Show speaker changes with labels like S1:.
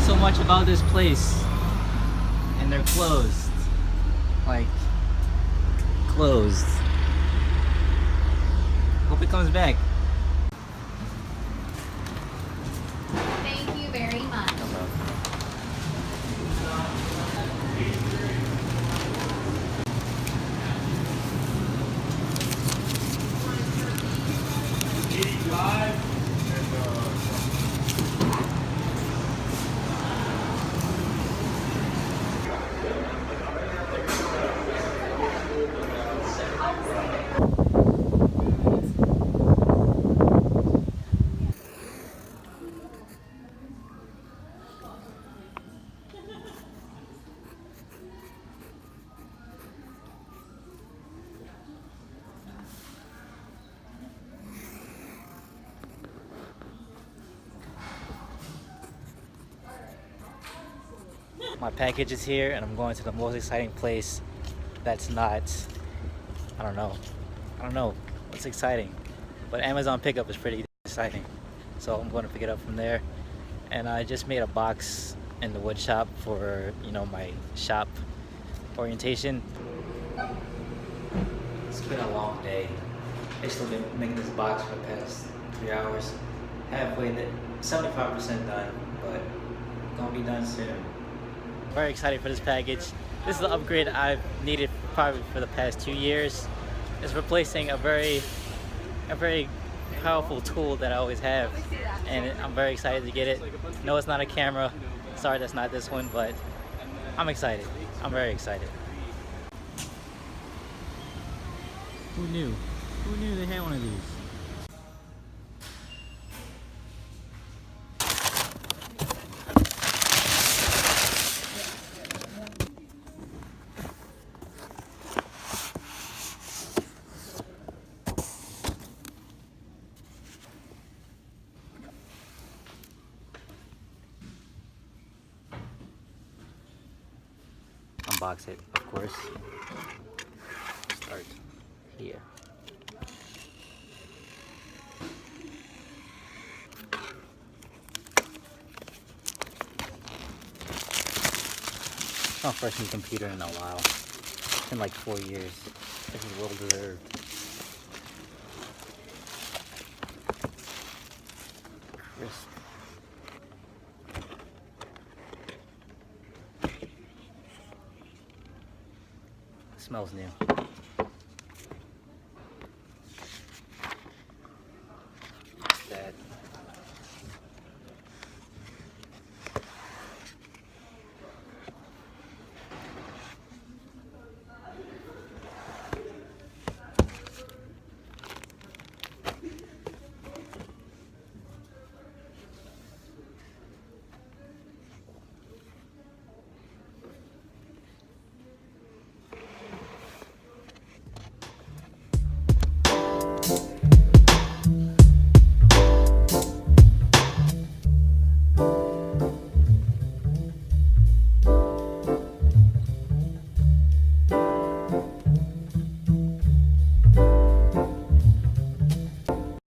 S1: so much about this place, and they're closed. Like, closed. Hope it comes back.
S2: Thank you very much.
S1: No problem. My package is here, and I'm going to the most exciting place that's not, I don't know what's exciting, but Amazon pickup is pretty exciting, so I'm going to pick it up from there. And I just made a box in the wood shop for, you know, my shop orientation. It's been a long day. I've still been making this box for the past 3 hours. Halfway, 75% done, but gonna be done soon. Very excited for this package. This is the upgrade I've needed probably for the past 2 years. It's replacing a very powerful tool that I always have, and I'm very excited to get it. No, it's not a camera. Sorry, that's not this one, but I'm excited. I'm very excited. Who knew? Who knew they had one of these? Unbox it, of course. Start here. It's my first new computer in a while. It's been like 4 years. This is well deserved. Crisp. Smells new.